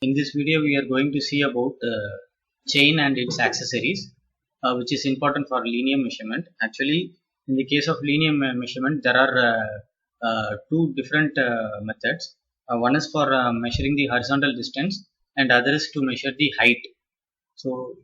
In this video, we are going to see about chain and its accessories, which is important for linear measurement. Actually, in the case of linear measurement, there are two different methods. One is for measuring the horizontal distance, and other is to measure the height. So,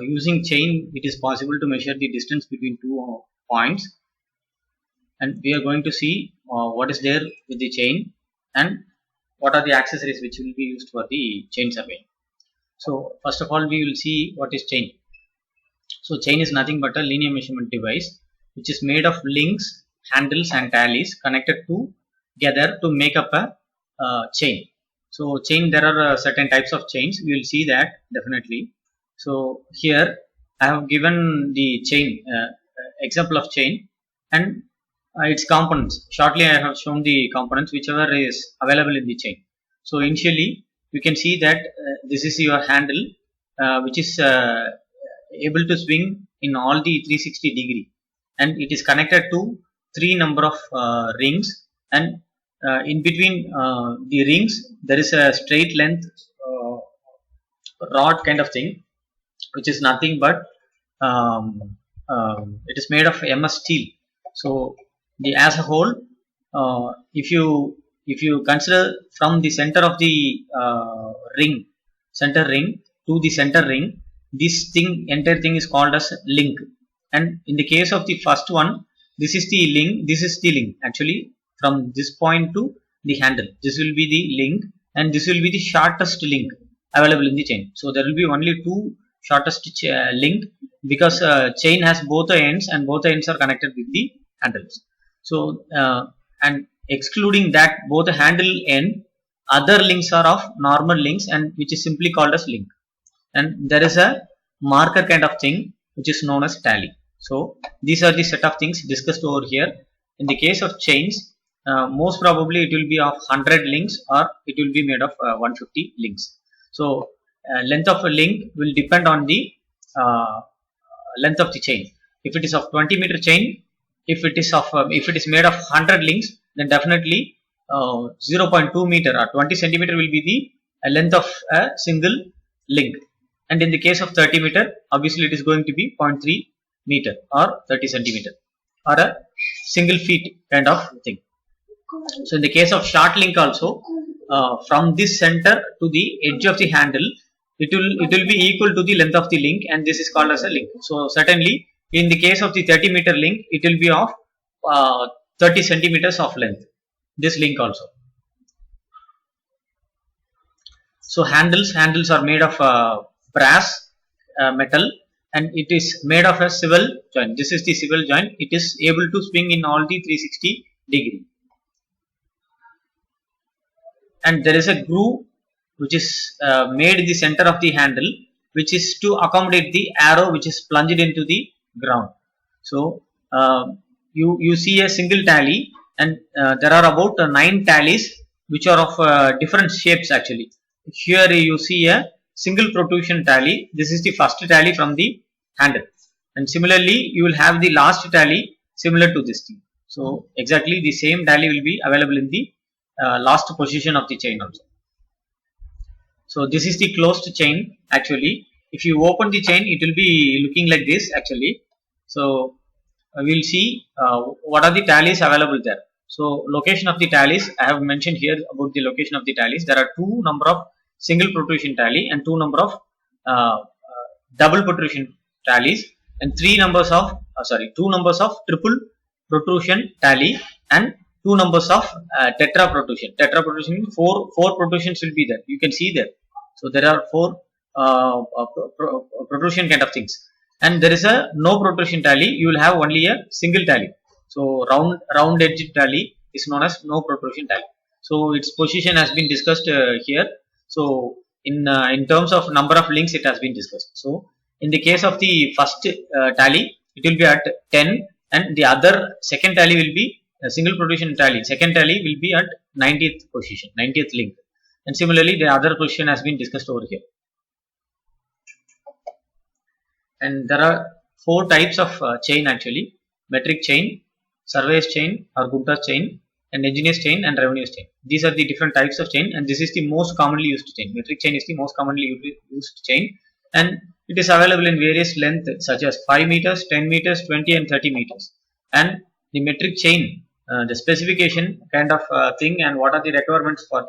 using chain, it is possible to measure the distance between two points, and we are going to see what is there with the chain and what are the accessories which will be used for the chain surveying. So first of all, we will see what is chain. So chain is nothing but a linear measurement device which is made of links, handles and tallies connected together to make up a chain. So chain, there are certain types of chains. We will see that definitely. So here I have given the chain example of chain and its components. Shortly I have shown the components whichever is available in the chain. So initially you can see that this is your handle which is able to swing in all the 360 degree, and it is connected to three number of rings, and in between the rings there is a straight length rod kind of thing which is nothing but it is made of MS steel. So the as a whole, if you consider from the center of the center ring to the center ring, this thing entire thing is called as link. And in the case of the first one, this is the link. This is the link actually from this point to the handle. This will be the link, and this will be the shortest link available in the chain. So there will be only two shortest link because chain has both the ends, and both the ends are connected with the handles. So and excluding that both the handle end, other links are of normal links and which is simply called as link. And there is a marker kind of thing which is known as tally. So these are the set of things discussed over here. In the case of chains, most probably it will be of 100 links or it will be made of 150 links. So length of a link will depend on the length of the chain. If it is of 20-meter chain, if it is made of 100 links, then definitely 0.2 meter or 20 centimeter will be the length of a single link. And in the case of 30 meter, obviously it is going to be 0.3 meter or 30 centimeter or a single feet kind of thing. So in the case of short link also, from this center to the edge of the handle, it will be equal to the length of the link, and this is called as a link. So certainly in the case of the 30-meter link, it will be of 30 centimeters of length, this link also. So handles are made of brass metal, and it is made of a swivel joint. This is the swivel joint. It is able to swing in all the 360 degree. And there is a groove which is made in the center of the handle, which is to accommodate the arrow which is plunged into the ground. So you see a single tally, and there are about 9 tallies which are of different shapes actually. Here you see a single protrusion tally. This is the first tally from the handle, and similarly you will have the last tally similar to this thing. So exactly the same tally will be available in the last position of the chain also. So this is the closed chain actually. If you open the chain, it will be looking like this actually. So we will see what are the tallies available there. So location of the tallies, I have mentioned here about the location of the tallies. There are 2 number of single protrusion tally and 2 number of double protrusion tallies, and 2 numbers of triple protrusion tally, and 2 numbers of tetra protrusion. Tetra protrusion means 4 protrusions will be there. You can see there. So there are 4 protrusion kind of things. And there is a no protrusion tally. You will have only a single tally. So round edge tally is known as no protrusion tally. So its position has been discussed here. So in terms of number of links, it has been discussed. So in the case of the first tally, it will be at 10, and the other second tally will be a single protrusion tally. Second tally will be at 90th position, 90th link. And similarly, the other position has been discussed over here. And there are 4 types of chain actually: metric chain, surveyor's chain or Gupta's chain, and engineer's chain and revenue's chain. These are the different types of chain, and this is the most commonly used chain. Metric chain is the most commonly used chain, and it is available in various length such as 5 meters, 10 meters, 20 and 30 meters. And the metric chain, the specification kind of thing, and what are the requirements for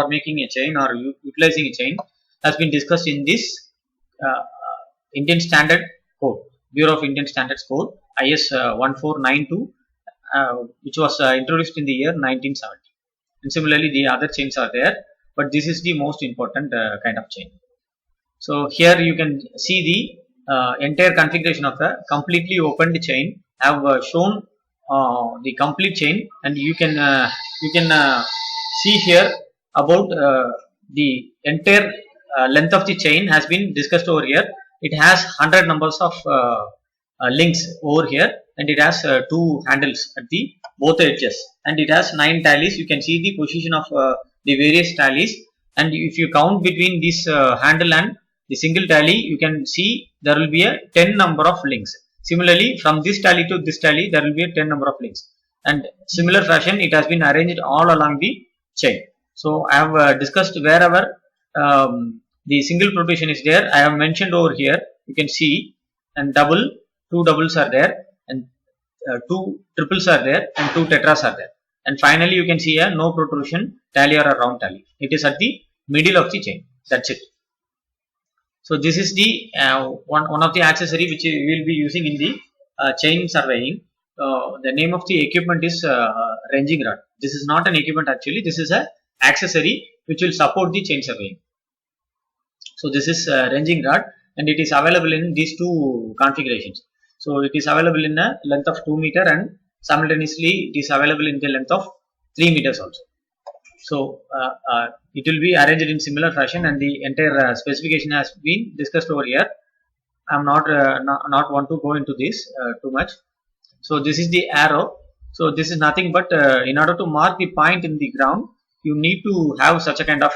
making a chain or utilizing a chain has been discussed in this Indian Standard Code, Bureau of Indian Standards Code, IS 1492, which was introduced in the year 1970. And similarly, the other chains are there, but this is the most important kind of chain. So here you can see the entire configuration of the completely opened chain. I have shown the complete chain, and you can see here about the entire length of the chain has been discussed over here. It has 100 numbers of links over here, and it has 2 handles at the both edges, and it has 9 tallies. You can see the position of the various tallies, and if you count between this handle and the single tally, you can see there will be a 10 number of links. Similarly, from this tally to this tally, there will be a 10 number of links, and similar fashion it has been arranged all along the chain. So I have discussed wherever the single protusion is there, I have mentioned over here. You can see, and 2 doubles are there, and 2 triples are there, and 2 tetras are there, and finally you can see a no protrusion tally or a round tally. It is at the middle of the chain. That's it. So this is the one of the accessory which we will be using in the chain surveying. The name of the equipment is ranging rod. This is not an equipment actually. This is a accessory which will support the chain surveying. So this is ranging rod, and it is available in these 2 configurations. So it is available in a length of 2 meter, and simultaneously it is available in the length of 3 meters also. So it will be arranged in similar fashion, and the entire specification has been discussed over here. I am not want to go into this too much. So this is the arrow. So this is nothing but in order to mark the point in the ground, you need to have such a kind of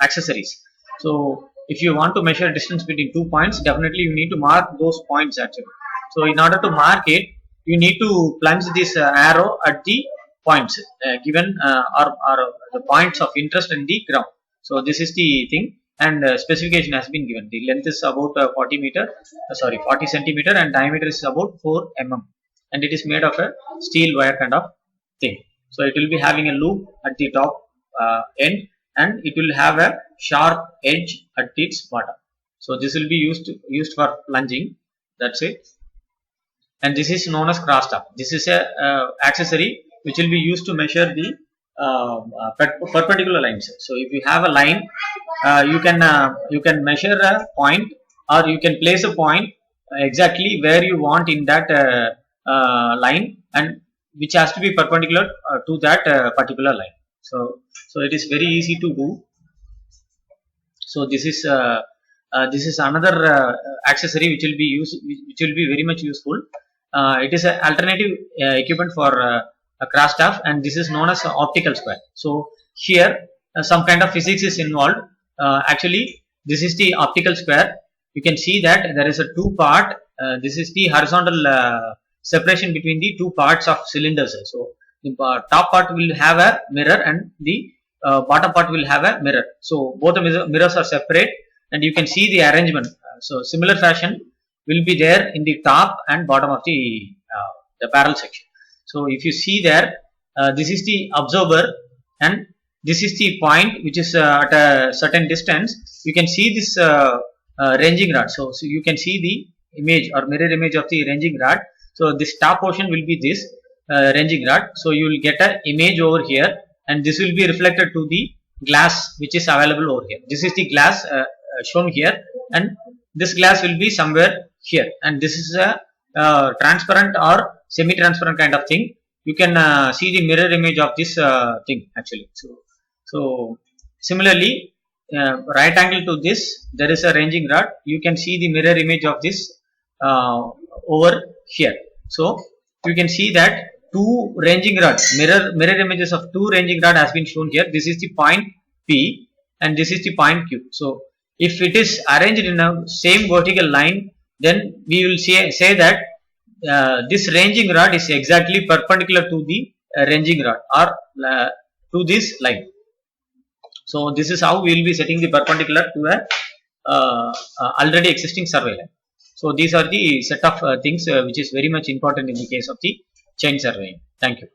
accessories. So if you want to measure distance between 2 points, definitely you need to mark those points actually. So in order to mark it, you need to plunge this arrow at the points given or the points of interest in the ground. So this is the thing, and specification has been given. The length is about 40 centimeter, and diameter is about 4 mm, and it is made of a steel wire kind of thing. So it will be having a loop at the top end, and it will have a sharp edge at its bottom. So this will be used for plunging. That's it. And this is known as cross top. This is a accessory which will be used to measure the perpendicular lines. So if you have a line, you can measure a point, or you can place a point exactly where you want in that line, and which has to be perpendicular to that particular line. So it is very easy to do. So this is another accessory which will be very much useful. It is an alternative equipment for a cross staff, and this is known as optical square. So here some kind of physics is involved. Actually, this is the optical square. You can see that there is a 2-part. This is the horizontal separation between the 2 parts of cylinders. So the top part will have a mirror, and the bottom part will have a mirror. So both the mirrors are separate, and you can see the arrangement. So similar fashion will be there in the top and bottom of the barrel section. So if you see there, this is the absorber, and this is the point which is at a certain distance. You can see this ranging rod. So you can see the image or mirror image of the ranging rod. So this top portion will be this ranging rod. So you will get an image over here, and this will be reflected to the glass which is available over here. This is the glass shown here, and this glass will be somewhere here, and this is a transparent or semi-transparent kind of thing. You can see the mirror image of this thing actually. So similarly, right angle to this, there is a ranging rod. You can see the mirror image of this over here. So you can see that 2 ranging rods, mirror images of 2 ranging rod has been shown here. This is the point P, and this is the point Q. So if it is arranged in a same vertical line, then we will say that this ranging rod is exactly perpendicular to the ranging rod or to this line. So this is how we will be setting the perpendicular to a already existing survey line. So these are the set of things which is very much important in the case of the chain surveying. Thank you.